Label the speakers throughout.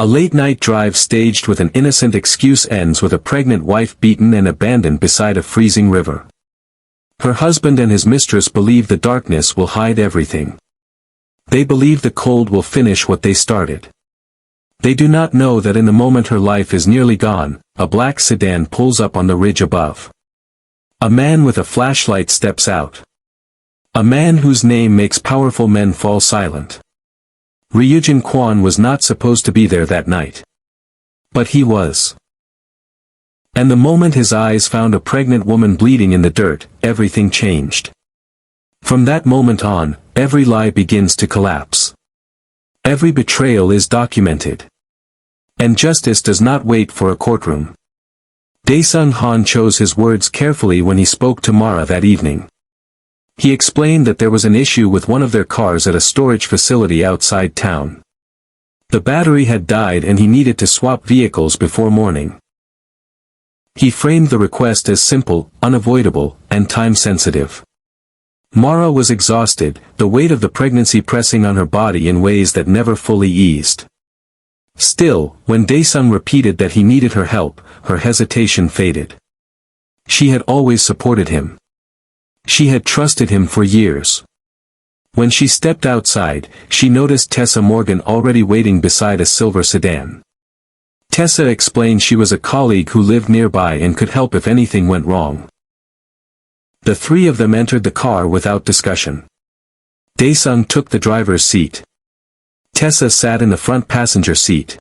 Speaker 1: A late-night drive staged with an innocent excuse ends with a pregnant wife beaten and abandoned beside a freezing river. Her husband and his mistress believe the darkness will hide everything. They believe the cold will finish what they started. They do not know that in the moment her life is nearly gone, a black sedan pulls up on the ridge above. A man with a flashlight steps out. A man whose name makes powerful men fall silent. Ryujin Kwan was not supposed to be there that night. But he was. And the moment his eyes found a pregnant woman bleeding in the dirt, everything changed. From that moment on, every lie begins to collapse. Every betrayal is documented. And justice does not wait for a courtroom. Daesung Han chose his words carefully when he spoke to Mara that evening. He explained that there was an issue with one of their cars at a storage facility outside town. The battery had died and he needed to swap vehicles before morning. He framed the request as simple, unavoidable, and time-sensitive. Mara was exhausted, the weight of the pregnancy pressing on her body in ways that never fully eased. Still, when Daesung repeated that he needed her help, her hesitation faded. She had always supported him. She had trusted him for years. When she stepped outside, she noticed Tessa Morgan already waiting beside a silver sedan. Tessa explained she was a colleague who lived nearby and could help if anything went wrong. The three of them entered the car without discussion. Daesung took the driver's seat. Tessa sat in the front passenger seat.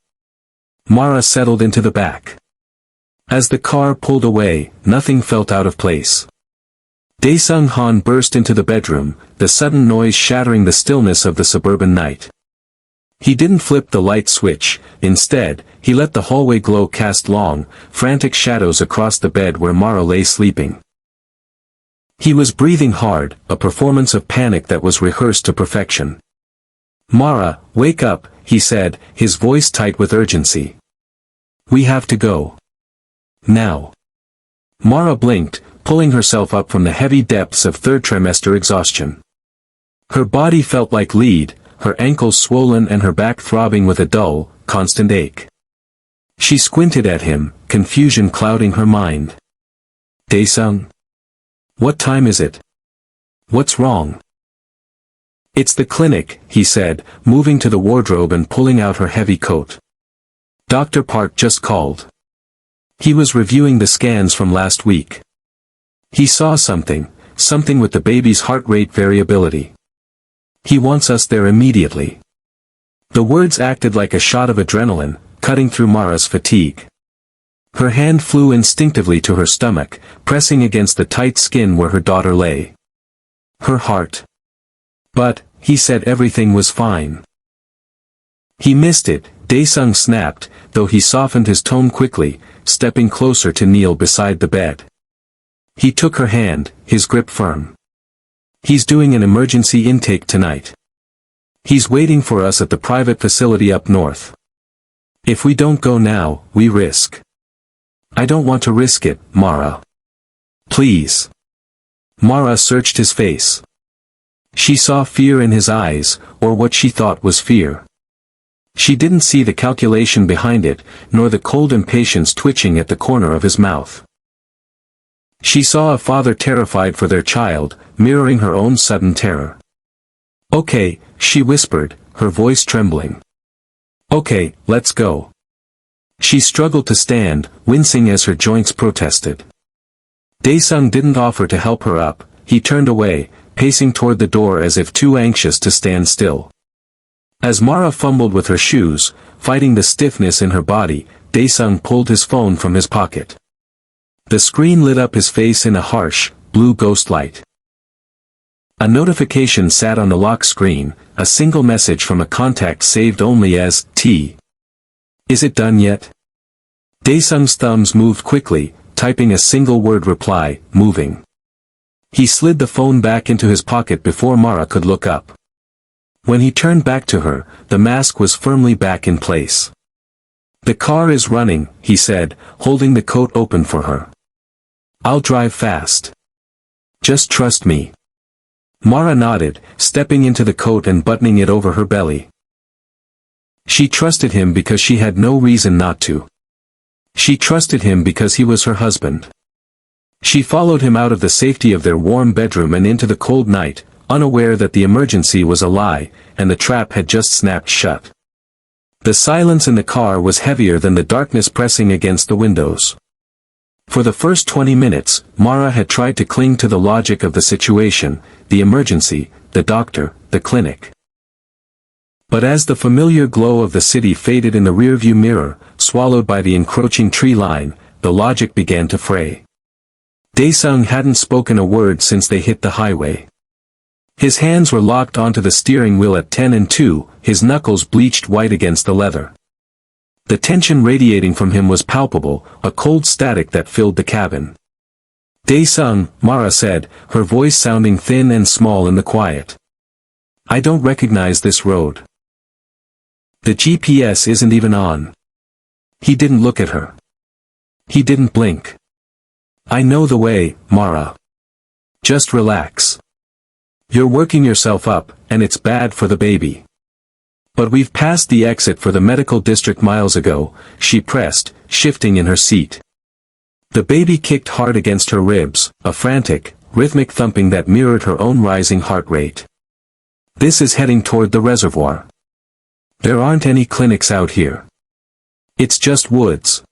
Speaker 1: Mara settled into the back. As the car pulled away, nothing felt out of place. Daesung Han burst into the bedroom, the sudden noise shattering the stillness of the suburban night. He didn't flip the light switch, instead, he let the hallway glow cast long, frantic shadows across the bed where Mara lay sleeping. He was breathing hard, a performance of panic that was rehearsed to perfection. "Mara, wake up," he said, his voice tight with urgency. "We have to go. Now." Mara blinked, pulling herself up from the heavy depths of third trimester exhaustion. Her body felt like lead, her ankles swollen and her back throbbing with a dull, constant ache. She squinted at him, confusion clouding her mind. "Daesung? What time is it? What's wrong?" "It's the clinic," he said, moving to the wardrobe and pulling out her heavy coat. "Dr. Park just called. He was reviewing the scans from last week. He saw something with the baby's heart rate variability. He wants us there immediately." The words acted like a shot of adrenaline, cutting through Mara's fatigue. Her hand flew instinctively to her stomach, pressing against the tight skin where her daughter lay. Her heart. "But," he said, everything was fine. He missed it, Daesung snapped, though he softened his tone quickly, stepping closer to kneel beside the bed. He took her hand, his grip firm. "He's doing an emergency intake tonight. He's waiting for us at the private facility up north. If we don't go now, we risk." "I don't want to risk it, Mara. Please." Mara searched his face. She saw fear in his eyes, or what she thought was fear. She didn't see the calculation behind it, nor the cold impatience twitching at the corner of his mouth. She saw a father terrified for their child, mirroring her own sudden terror. "Okay," she whispered, her voice trembling. "Okay, let's go." She struggled to stand, wincing as her joints protested. Daesung didn't offer to help her up, he turned away, pacing toward the door as if too anxious to stand still. As Mara fumbled with her shoes, fighting the stiffness in her body, Daesung pulled his phone from his pocket. The screen lit up his face in a harsh, blue ghost light. A notification sat on the lock screen, a single message from a contact saved only as T. "Is it done yet?" Daesung's thumbs moved quickly, typing a single word reply, "moving." He slid the phone back into his pocket before Mara could look up. When he turned back to her, the mask was firmly back in place. "The car is running," he said, holding the coat open for her. "I'll drive fast. Just trust me." Mara nodded, stepping into the coat and buttoning it over her belly. She trusted him because she had no reason not to. She trusted him because he was her husband. She followed him out of the safety of their warm bedroom and into the cold night, unaware that the emergency was a lie, and the trap had just snapped shut. The silence in the car was heavier than the darkness pressing against the windows. For the first 20 minutes, Mara had tried to cling to the logic of the situation, the emergency, the doctor, the clinic. But as the familiar glow of the city faded in the rearview mirror, swallowed by the encroaching tree line, the logic began to fray. Daesung hadn't spoken a word since they hit the highway. His hands were locked onto the steering wheel at 10 and 2, his knuckles bleached white against the leather. The tension radiating from him was palpable, a cold static that filled the cabin. Daesung, Mara said, her voice sounding thin and small in the quiet. I don't recognize this road. The GPS isn't even on. He didn't look at her. He didn't blink. I know the way, Mara. Just relax. You're working yourself up, and it's bad for the baby. But we've passed the exit for the medical district miles ago, she pressed, shifting in her seat. The baby kicked hard against her ribs, a frantic, rhythmic thumping that mirrored her own rising heart rate. This is heading toward the reservoir. There aren't any clinics out here. It's just woods.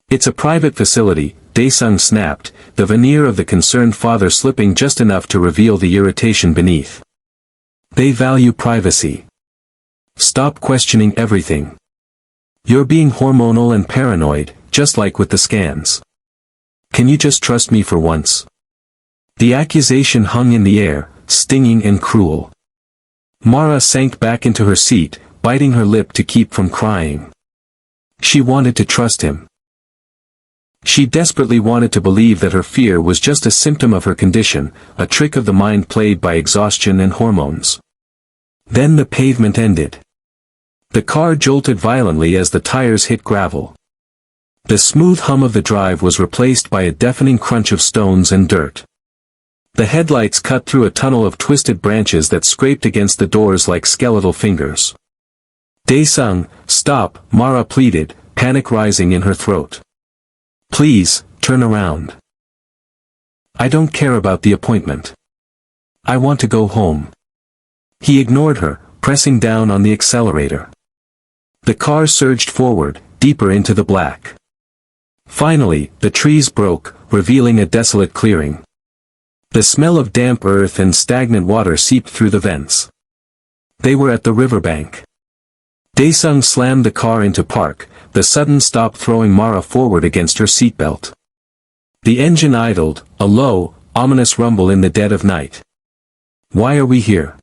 Speaker 1: It's a private facility, Daesung snapped, the veneer of the concerned father slipping just enough to reveal the irritation beneath. They value privacy. Stop questioning everything. You're being hormonal and paranoid, just like with the scans. Can you just trust me for once? The accusation hung in the air, stinging and cruel. Mara sank back into her seat, biting her lip to keep from crying. She wanted to trust him. She desperately wanted to believe that her fear was just a symptom of her condition, a trick of the mind played by exhaustion and hormones. Then the pavement ended. The car jolted violently as the tires hit gravel. The smooth hum of the drive was replaced by a deafening crunch of stones and dirt. The headlights cut through a tunnel of twisted branches that scraped against the doors like skeletal fingers. Daesung, stop, Mara pleaded, panic rising in her throat. Please, turn around. I don't care about the appointment. I want to go home. He ignored her, pressing down on the accelerator. The car surged forward, deeper into the black. Finally, the trees broke, revealing a desolate clearing. The smell of damp earth and stagnant water seeped through the vents. They were at the riverbank. Daesung slammed the car into park, the sudden stop throwing Mara forward against her seatbelt. The engine idled, a low, ominous rumble in the dead of night. Why are we here?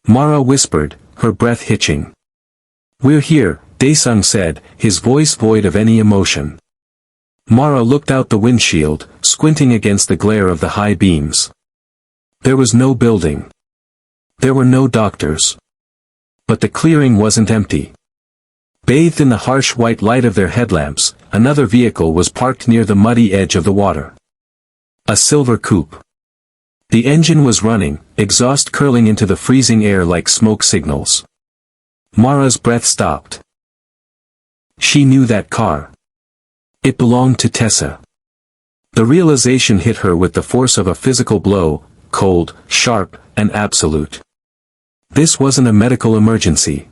Speaker 1: Mara whispered, her breath hitching. We're here, Daesung said, his voice void of any emotion. Mara looked out the windshield, squinting against the glare of the high beams. There was no building. There were no doctors. But the clearing wasn't empty. Bathed in the harsh white light of their headlamps, another vehicle was parked near the muddy edge of the water. A silver coupe. The engine was running, exhaust curling into the freezing air like smoke signals. Mara's breath stopped. She knew that car. It belonged to Tessa. The realization hit her with the force of a physical blow, cold, sharp, and absolute. This wasn't a medical emergency.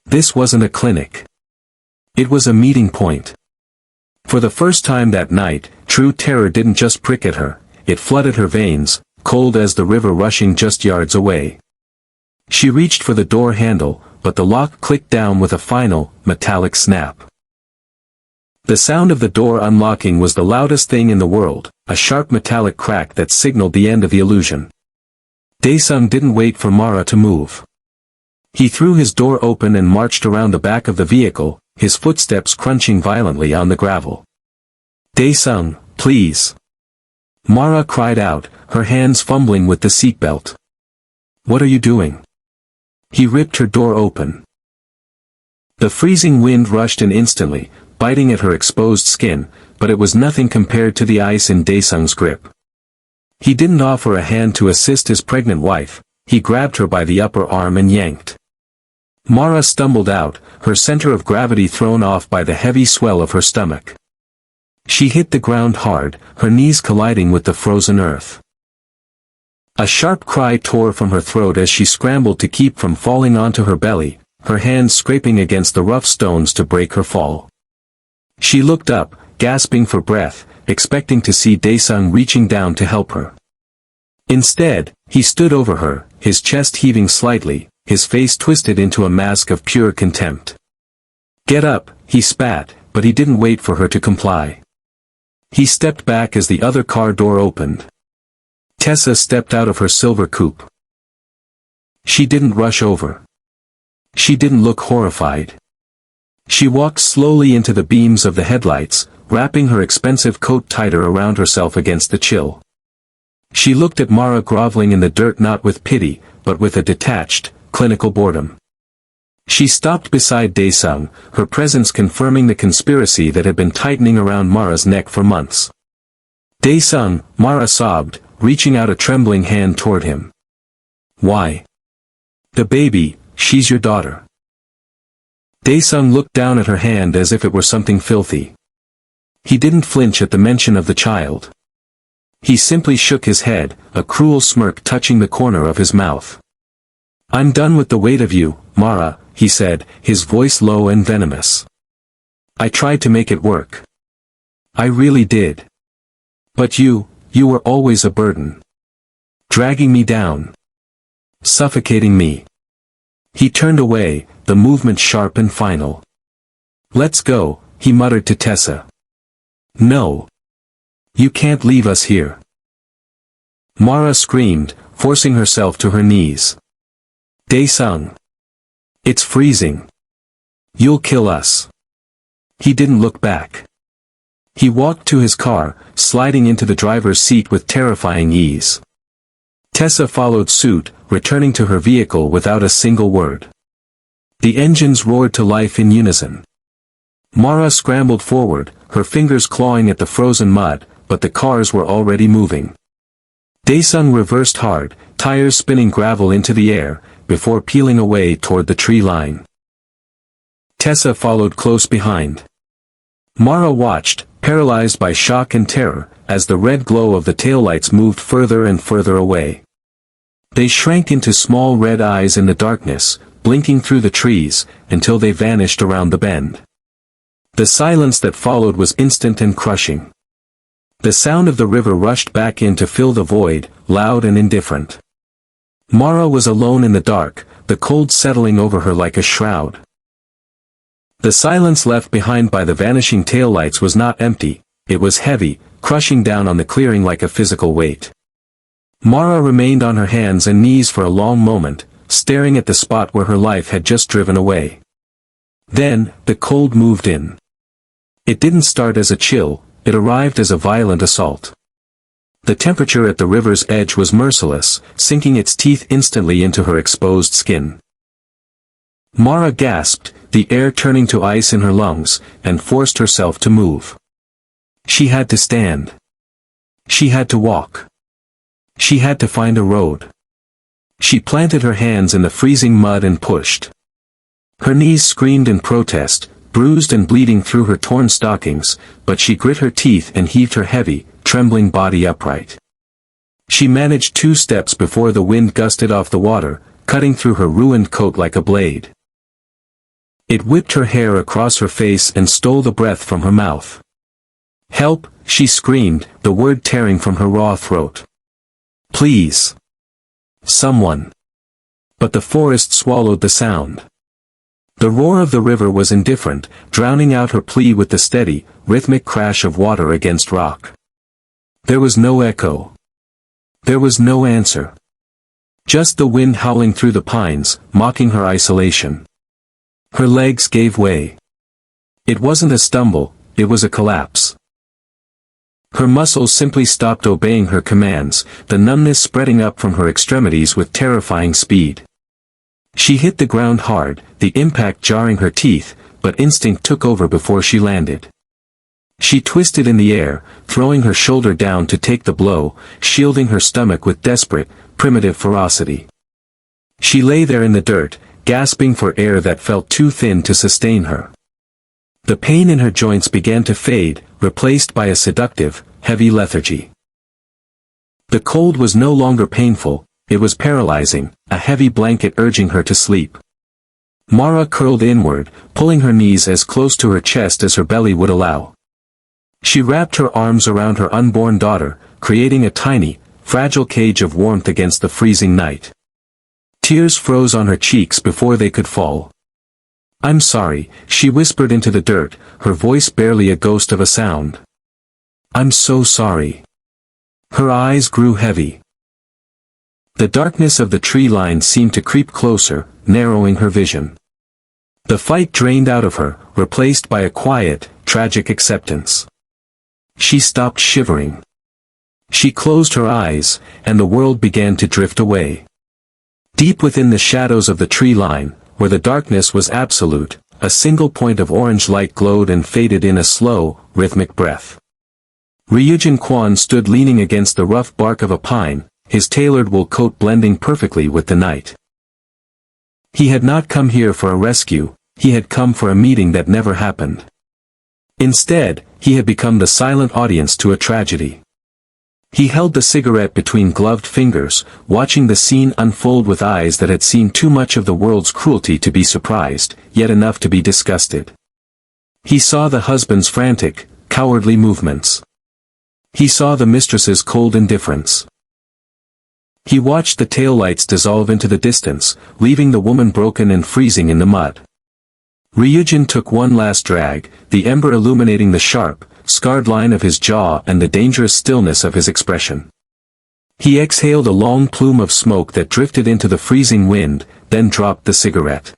Speaker 1: This wasn't a clinic. It was a meeting point. For the first time that night, true terror didn't just prick at her, it flooded her veins, cold as the river rushing just yards away. She reached for the door handle, but the lock clicked down with a final, metallic snap. The sound of the door unlocking was the loudest thing in the world, a sharp metallic crack that signaled the end of the illusion. Daesung didn't wait for Mara to move. He threw his door open and marched around the back of the vehicle, his footsteps crunching violently on the gravel. Daesung, please. Mara cried out, her hands fumbling with the seatbelt. What are you doing? He ripped her door open. The freezing wind rushed in instantly, biting at her exposed skin, but it was nothing compared to the ice in Daesung's grip. He didn't offer a hand to assist his pregnant wife, he grabbed her by the upper arm and yanked. Mara stumbled out, her center of gravity thrown off by the heavy swell of her stomach. She hit the ground hard, her knees colliding with the frozen earth. A sharp cry tore from her throat as she scrambled to keep from falling onto her belly, her hands scraping against the rough stones to break her fall. She looked up, gasping for breath, expecting to see Daesung reaching down to help her. Instead, he stood over her, his chest heaving slightly, his face twisted into a mask of pure contempt. "Get up," he spat, but he didn't wait for her to comply. He stepped back as the other car door opened. Tessa stepped out of her silver coupe. She didn't rush over. She didn't look horrified. She walked slowly into the beams of the headlights, wrapping her expensive coat tighter around herself against the chill. She looked at Mara groveling in the dirt, not with pity, but with a detached, clinical boredom. She stopped beside Daesung, her presence confirming the conspiracy that had been tightening around Mara's neck for months. "Daesung," Mara sobbed, reaching out a trembling hand toward him. "Why?" "The baby, she's your daughter." Daesung looked down at her hand as if it were something filthy. He didn't flinch at the mention of the child. He simply shook his head, a cruel smirk touching the corner of his mouth. "I'm done with the weight of you, Mara," he said, his voice low and venomous. "I tried to make it work. I really did. But you were always a burden. Dragging me down. Suffocating me." He turned away, the movement sharp and final. "Let's go," he muttered to Tessa. "No. You can't leave us here." Mara screamed, forcing herself to her knees. "Daesung. It's freezing. You'll kill us." He didn't look back. He walked to his car, sliding into the driver's seat with terrifying ease. Tessa followed suit, returning to her vehicle without a single word. The engines roared to life in unison. Mara scrambled forward, her fingers clawing at the frozen mud, but the cars were already moving. Daesung reversed hard, tires spinning gravel into the air, before peeling away toward the tree line. Tessa followed close behind. Mara watched, paralyzed by shock and terror, as the red glow of the taillights moved further and further away. They shrank into small red eyes in the darkness, blinking through the trees, until they vanished around the bend. The silence that followed was instant and crushing. The sound of the river rushed back in to fill the void, loud and indifferent. Mara was alone in the dark, the cold settling over her like a shroud. The silence left behind by the vanishing taillights was not empty, it was heavy, crushing down on the clearing like a physical weight. Mara remained on her hands and knees for a long moment, staring at the spot where her life had just driven away. Then, the cold moved in. It didn't start as a chill, it arrived as a violent assault. The temperature at the river's edge was merciless, sinking its teeth instantly into her exposed skin. Mara gasped, the air turning to ice in her lungs, and forced herself to move. She had to stand. She had to walk. She had to find a road. She planted her hands in the freezing mud and pushed. Her knees screamed in protest, bruised and bleeding through her torn stockings, but she grit her teeth and heaved her heavy, trembling body upright. She managed 2 steps before the wind gusted off the water, cutting through her ruined coat like a blade. It whipped her hair across her face and stole the breath from her mouth. "Help," she screamed, the word tearing from her raw throat. "Please. Someone." But the forest swallowed the sound. The roar of the river was indifferent, drowning out her plea with the steady, rhythmic crash of water against rock. There was no echo. There was no answer. Just the wind howling through the pines, mocking her isolation. Her legs gave way. It wasn't a stumble, it was a collapse. Her muscles simply stopped obeying her commands, the numbness spreading up from her extremities with terrifying speed. She hit the ground hard, the impact jarring her teeth, but instinct took over before she landed. She twisted in the air, throwing her shoulder down to take the blow, shielding her stomach with desperate, primitive ferocity. She lay there in the dirt, gasping for air that felt too thin to sustain her. The pain in her joints began to fade, replaced by a seductive, heavy lethargy. The cold was no longer painful, it was paralyzing, a heavy blanket urging her to sleep. Mara curled inward, pulling her knees as close to her chest as her belly would allow. She wrapped her arms around her unborn daughter, creating a tiny, fragile cage of warmth against the freezing night. Tears froze on her cheeks before they could fall. "I'm sorry," she whispered into the dirt, her voice barely a ghost of a sound. "I'm so sorry." Her eyes grew heavy. The darkness of the tree line seemed to creep closer, narrowing her vision. The fight drained out of her, replaced by a quiet, tragic acceptance. She stopped shivering. She closed her eyes, and the world began to drift away. Deep within the shadows of the tree line, where the darkness was absolute, a single point of orange light glowed and faded in a slow, rhythmic breath. Ryujin Kwan stood leaning against the rough bark of a pine, his tailored wool coat blending perfectly with the night. He had not come here for a rescue, he had come for a meeting that never happened. Instead, he had become the silent audience to a tragedy. He held the cigarette between gloved fingers, watching the scene unfold with eyes that had seen too much of the world's cruelty to be surprised, yet enough to be disgusted. He saw the husband's frantic, cowardly movements. He saw the mistress's cold indifference. He watched the taillights dissolve into the distance, leaving the woman broken and freezing in the mud. Ryujin took one last drag, the ember illuminating the sharp, scarred line of his jaw and the dangerous stillness of his expression. He exhaled a long plume of smoke that drifted into the freezing wind, then dropped the cigarette.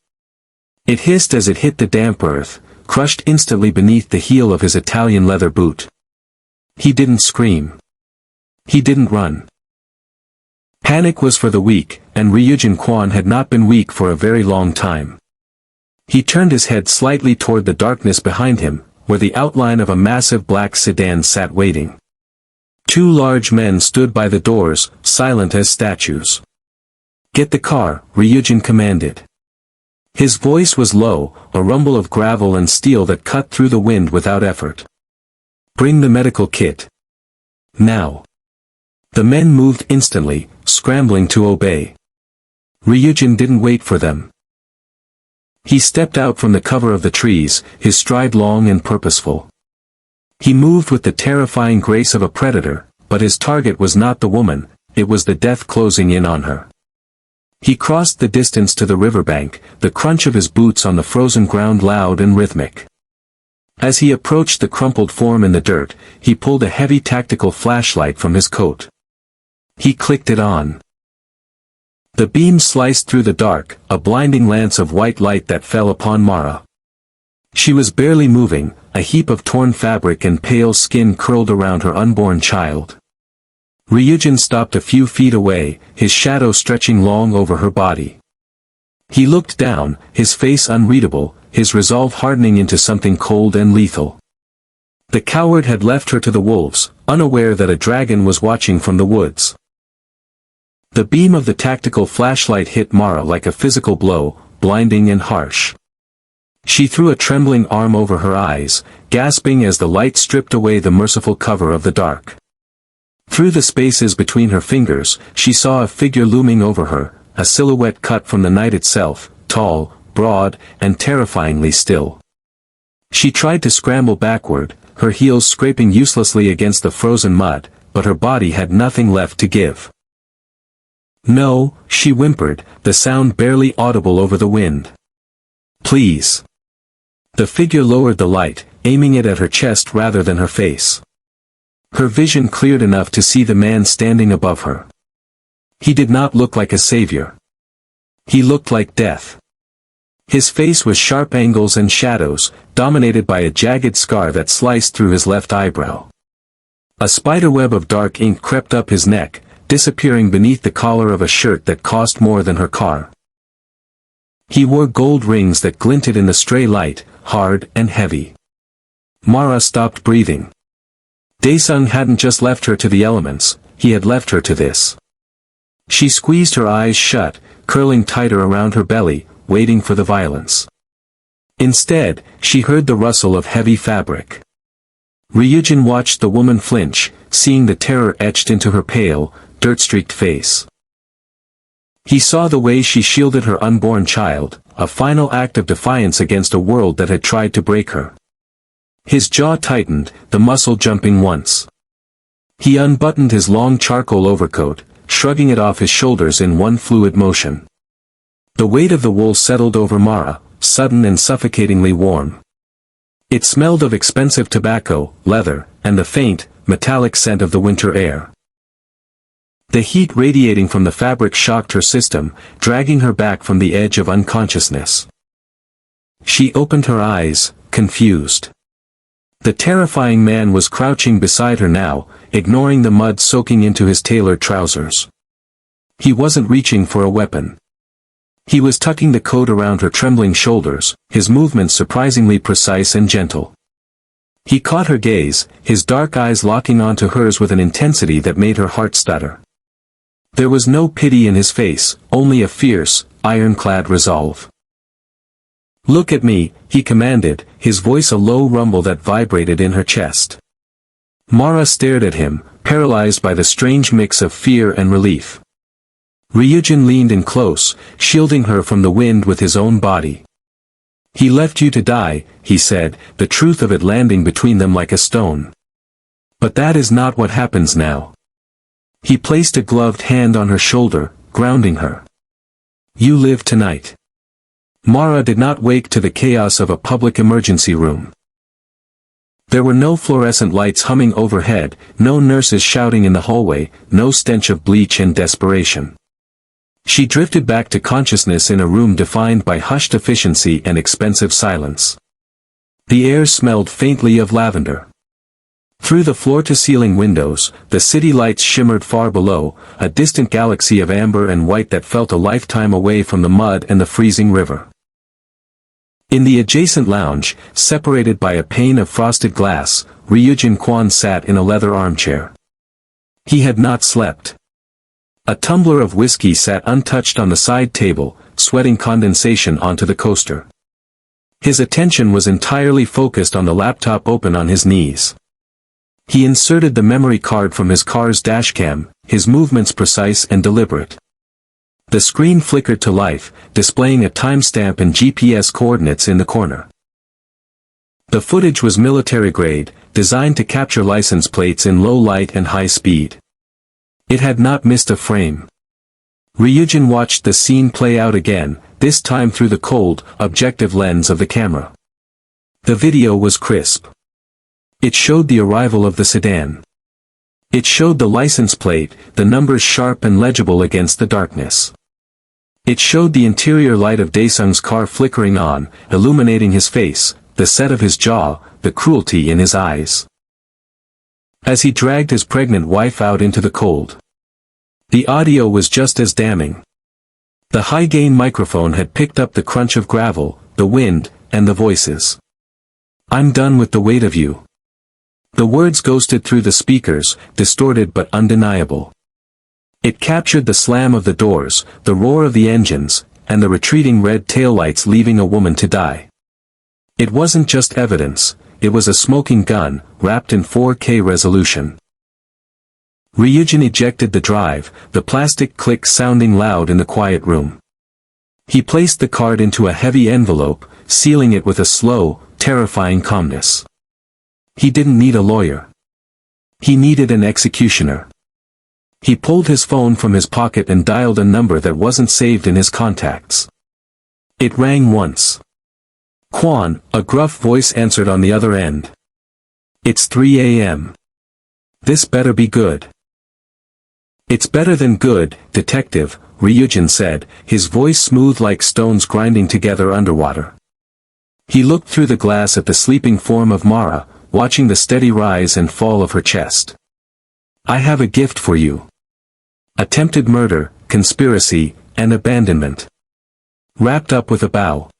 Speaker 1: It hissed as it hit the damp earth, crushed instantly beneath the heel of his Italian leather boot. He didn't scream. He didn't run. Panic was for the weak, and Ryujin Kwan had not been weak for a very long time. He turned his head slightly toward the darkness behind him, where the outline of a massive black sedan sat waiting. Two large men stood by the doors, silent as statues. "Get the car," Ryujin commanded. His voice was low, a rumble of gravel and steel that cut through the wind without effort. "Bring the medical kit. Now." The men moved instantly, scrambling to obey. Ryujin didn't wait for them. He stepped out from the cover of the trees, his stride long and purposeful. He moved with the terrifying grace of a predator, but his target was not the woman, it was the death closing in on her. He crossed the distance to the riverbank, the crunch of his boots on the frozen ground loud and rhythmic. As he approached the crumpled form in the dirt, he pulled a heavy tactical flashlight from his coat. He clicked it on. The beam sliced through the dark, a blinding lance of white light that fell upon Mara. She was barely moving, a heap of torn fabric and pale skin curled around her unborn child. Ryujin stopped a few feet away, his shadow stretching long over her body. He looked down, his face unreadable, his resolve hardening into something cold and lethal. The coward had left her to the wolves, unaware that a dragon was watching from the woods. The beam of the tactical flashlight hit Mara like a physical blow, blinding and harsh. She threw a trembling arm over her eyes, gasping as the light stripped away the merciful cover of the dark. Through the spaces between her fingers, she saw a figure looming over her, a silhouette cut from the night itself, tall, broad, and terrifyingly still. She tried to scramble backward, her heels scraping uselessly against the frozen mud, but her body had nothing left to give. "No," she whimpered, the sound barely audible over the wind. "Please." The figure lowered the light, aiming it at her chest rather than her face. Her vision cleared enough to see the man standing above her. He did not look like a savior. He looked like death. His face was sharp angles and shadows, dominated by a jagged scar that sliced through his left eyebrow. A spiderweb of dark ink crept up his neck, disappearing beneath the collar of a shirt that cost more than her car. He wore gold rings that glinted in the stray light, hard and heavy. Mara stopped breathing. Daesung hadn't just left her to the elements, he had left her to this. She squeezed her eyes shut, curling tighter around her belly, waiting for the violence. Instead, she heard the rustle of heavy fabric. Ryujin watched the woman flinch, seeing the terror etched into her pale, dirt-streaked face. He saw the way she shielded her unborn child, a final act of defiance against a world that had tried to break her. His jaw tightened, the muscle jumping once. He unbuttoned his long charcoal overcoat, shrugging it off his shoulders in one fluid motion. The weight of the wool settled over Mara, sudden and suffocatingly warm. It smelled of expensive tobacco, leather, and the faint, metallic scent of the winter air. The heat radiating from the fabric shocked her system, dragging her back from the edge of unconsciousness. She opened her eyes, confused. The terrifying man was crouching beside her now, ignoring the mud soaking into his tailored trousers. He wasn't reaching for a weapon. He was tucking the coat around her trembling shoulders, his movements surprisingly precise and gentle. He caught her gaze, his dark eyes locking onto hers with an intensity that made her heart stutter. There was no pity in his face, only a fierce, ironclad resolve. "Look at me," he commanded, his voice a low rumble that vibrated in her chest. Mara stared at him, paralyzed by the strange mix of fear and relief. Ryujin leaned in close, shielding her from the wind with his own body. "He left you to die," he said, the truth of it landing between them like a stone. "But that is not what happens now." He placed a gloved hand on her shoulder, grounding her. "You live tonight." Mara did not wake to the chaos of a public emergency room. There were no fluorescent lights humming overhead, no nurses shouting in the hallway, no stench of bleach and desperation. She drifted back to consciousness in a room defined by hushed efficiency and expensive silence. The air smelled faintly of lavender. Through the floor-to-ceiling windows, the city lights shimmered far below, a distant galaxy of amber and white that felt a lifetime away from the mud and the freezing river. In the adjacent lounge, separated by a pane of frosted glass, Ryujin Kwan sat in a leather armchair. He had not slept. A tumbler of whiskey sat untouched on the side table, sweating condensation onto the coaster. His attention was entirely focused on the laptop open on his knees. He inserted the memory card from his car's dashcam, his movements precise and deliberate. The screen flickered to life, displaying a timestamp and GPS coordinates in the corner. The footage was military-grade, designed to capture license plates in low light and high speed. It had not missed a frame. Ryujin watched the scene play out again, this time through the cold, objective lens of the camera. The video was crisp. It showed the arrival of the sedan. It showed the license plate, the numbers sharp and legible against the darkness. It showed the interior light of Daesung's car flickering on, illuminating his face, the set of his jaw, the cruelty in his eyes. As he dragged his pregnant wife out into the cold. The audio was just as damning. The high-gain microphone had picked up the crunch of gravel, the wind, and the voices. "I'm done with the weight of you." The words ghosted through the speakers, distorted but undeniable. It captured the slam of the doors, the roar of the engines, and the retreating red taillights leaving a woman to die. It wasn't just evidence, it was a smoking gun, wrapped in 4K resolution. Ryujin ejected the drive, the plastic click sounding loud in the quiet room. He placed the card into a heavy envelope, sealing it with a slow, terrifying calmness. He didn't need a lawyer. He needed an executioner. He pulled his phone from his pocket and dialed a number that wasn't saved in his contacts. It rang once. "Kwan," a gruff voice answered on the other end. "It's 3 a.m. This better be good." "It's better than good, detective," Ryujin said, his voice smooth like stones grinding together underwater. He looked through the glass at the sleeping form of Mara, watching the steady rise and fall of her chest. "I have a gift for you. Attempted murder, conspiracy, and abandonment. Wrapped up with a bow."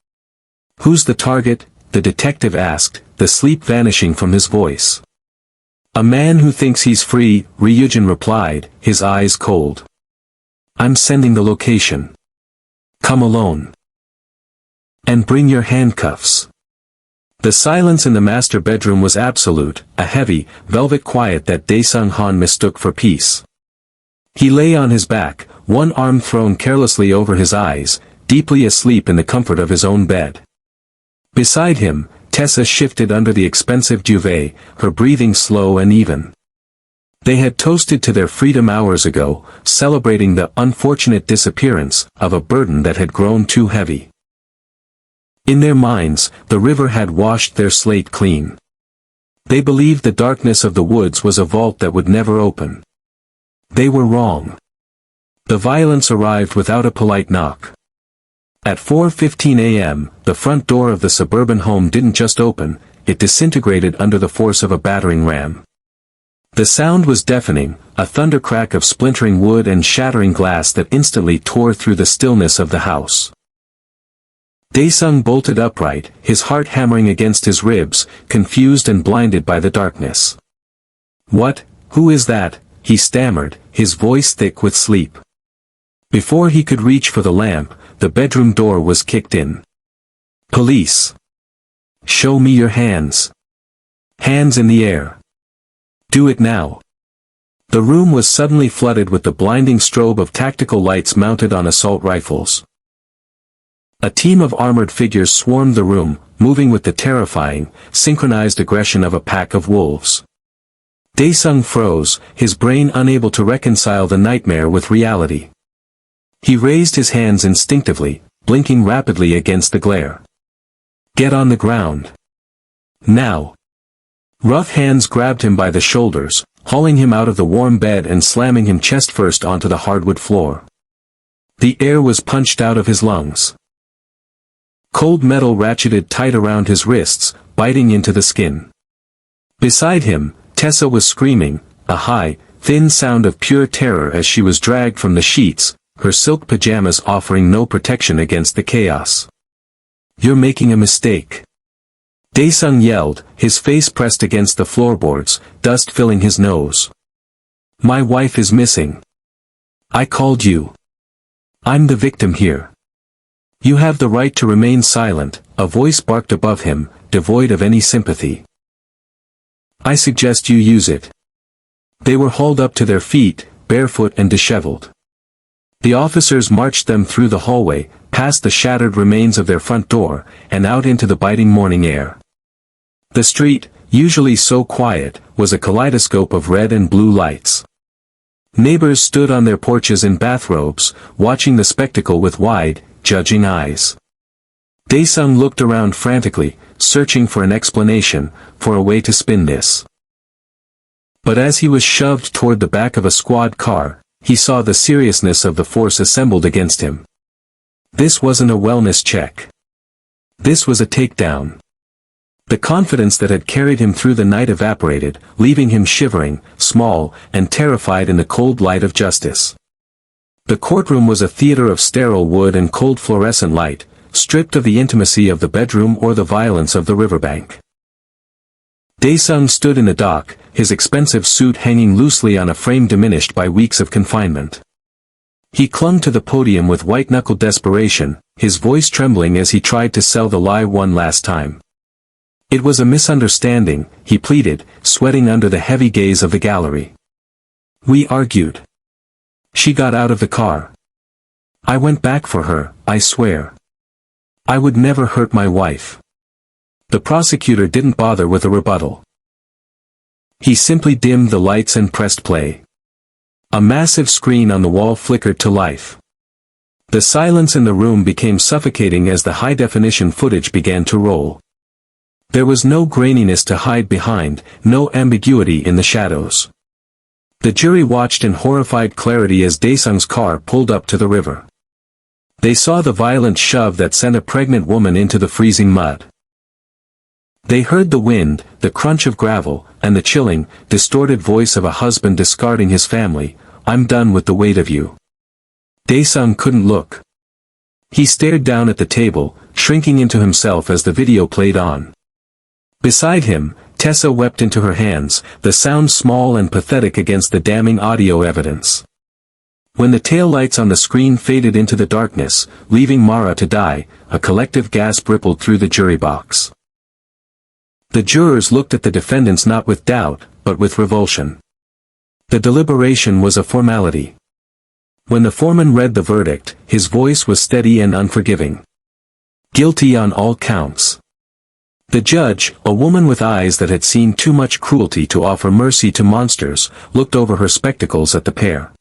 Speaker 1: "Who's the target?" the detective asked, the sleep vanishing from his voice. "A man who thinks he's free," Ryujin replied, his eyes cold. "I'm sending the location. Come alone." And bring your handcuffs. The silence in the master bedroom was absolute, a heavy, velvet quiet that Dae-sung Han mistook for peace. He lay on his back, one arm thrown carelessly over his eyes, deeply asleep in the comfort of his own bed. Beside him, Tessa shifted under the expensive duvet, her breathing slow and even. They had toasted to their freedom hours ago, celebrating the unfortunate disappearance of a burden that had grown too heavy. In their minds, the river had washed their slate clean. They believed the darkness of the woods was a vault that would never open. They were wrong. The violence arrived without a polite knock. At 4:15 a.m., the front door of the suburban home didn't just open, it disintegrated under the force of a battering ram. The sound was deafening, a thundercrack of splintering wood and shattering glass that instantly tore through the stillness of the house. Dae-sung bolted upright, his heart hammering against his ribs, confused and blinded by the darkness. "What? Who is that?" he stammered, his voice thick with sleep. Before he could reach for the lamp, the bedroom door was kicked in. "Police! Show me your hands. Hands in the air. Do it now." The room was suddenly flooded with the blinding strobe of tactical lights mounted on assault rifles. A team of armored figures swarmed the room, moving with the terrifying, synchronized aggression of a pack of wolves. Dae-sung froze, his brain unable to reconcile the nightmare with reality. He raised his hands instinctively, blinking rapidly against the glare. "Get on the ground. Now." Rough hands grabbed him by the shoulders, hauling him out of the warm bed and slamming him chest first onto the hardwood floor. The air was punched out of his lungs. Cold metal ratcheted tight around his wrists, biting into the skin. Beside him, Tessa was screaming, a high, thin sound of pure terror as she was dragged from the sheets, her silk pajamas offering no protection against the chaos. "You're making a mistake." Dae-sung yelled, his face pressed against the floorboards, dust filling his nose. "My wife is missing. I called you. I'm the victim here. You have the right to remain silent," a voice barked above him, devoid of any sympathy. "I suggest you use it." They were hauled up to their feet, barefoot and disheveled. The officers marched them through the hallway, past the shattered remains of their front door, and out into the biting morning air. The street, usually so quiet, was a kaleidoscope of red and blue lights. Neighbors stood on their porches in bathrobes, watching the spectacle with wide, judging eyes. Dae-sung looked around frantically, searching for an explanation, for a way to spin this. But as he was shoved toward the back of a squad car, he saw the seriousness of the force assembled against him. This wasn't a wellness check. This was a takedown. The confidence that had carried him through the night evaporated, leaving him shivering, small, and terrified in the cold light of justice. The courtroom was a theater of sterile wood and cold fluorescent light, stripped of the intimacy of the bedroom or the violence of the riverbank. Dae-sung stood in the dock, his expensive suit hanging loosely on a frame diminished by weeks of confinement. He clung to the podium with white-knuckled desperation, his voice trembling as he tried to sell the lie one last time. "It was a misunderstanding," he pleaded, sweating under the heavy gaze of the gallery. "We argued. She got out of the car. I went back for her, I swear. I would never hurt my wife." The prosecutor didn't bother with a rebuttal. He simply dimmed the lights and pressed play. A massive screen on the wall flickered to life. The silence in the room became suffocating as the high-definition footage began to roll. There was no graininess to hide behind, no ambiguity in the shadows. The jury watched in horrified clarity as Dae-sung's car pulled up to the river. They saw the violent shove that sent a pregnant woman into the freezing mud. They heard the wind, the crunch of gravel, and the chilling, distorted voice of a husband discarding his family. "I'm done with the weight of you." Dae-sung couldn't look. He stared down at the table, shrinking into himself as the video played on. Beside him, Tessa wept into her hands, the sound small and pathetic against the damning audio evidence. When the taillights on the screen faded into the darkness, leaving Mara to die, a collective gasp rippled through the jury box. The jurors looked at the defendants not with doubt, but with revulsion. The deliberation was a formality. When the foreman read the verdict, his voice was steady and unforgiving. Guilty on all counts. The judge, a woman with eyes that had seen too much cruelty to offer mercy to monsters, looked over her spectacles at the pair.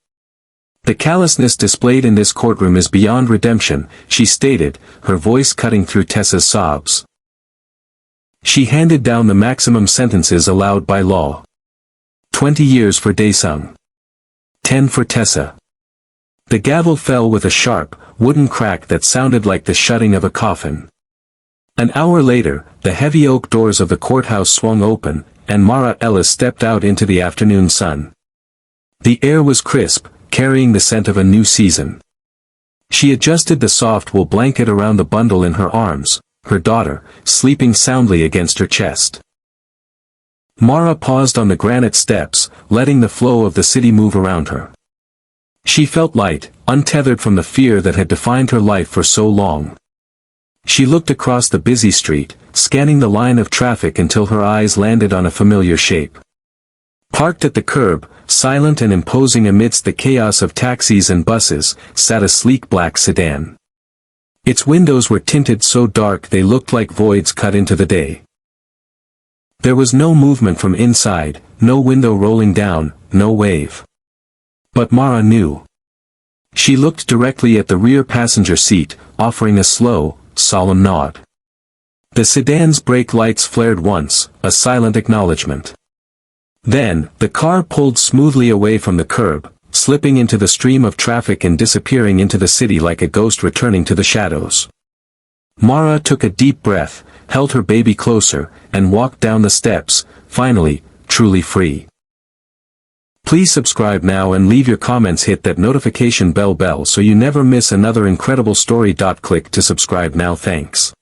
Speaker 1: The callousness displayed in this courtroom is beyond redemption, she stated, her voice cutting through Tessa's sobs. She handed down the maximum sentences allowed by law. 20 years for Daesung. 10 for Tessa. The gavel fell with a sharp, wooden crack that sounded like the shutting of a coffin. An hour later, the heavy oak doors of the courthouse swung open, and Mara Ellis stepped out into the afternoon sun. The air was crisp, carrying the scent of a new season. She adjusted the soft wool blanket around the bundle in her arms, her daughter, sleeping soundly against her chest. Mara paused on the granite steps, letting the flow of the city move around her. She felt light, untethered from the fear that had defined her life for so long. She looked across the busy street, scanning the line of traffic until her eyes landed on a familiar shape. Parked at the curb, silent and imposing amidst the chaos of taxis and buses, sat a sleek black sedan. Its windows were tinted so dark they looked like voids cut into the day. There was no movement from inside, no window rolling down, no wave. But Mara knew. She looked directly at the rear passenger seat, offering a slow, solemn nod. The sedan's brake lights flared once, a silent acknowledgement. Then, the car pulled smoothly away from the curb, slipping into the stream of traffic and disappearing into the city like a ghost returning to the shadows. Mara took a deep breath, held her baby closer, and walked down the steps, finally, truly free. Please subscribe now and leave your comments, hit that notification bell so you never miss another incredible story. Click to subscribe now. Thanks.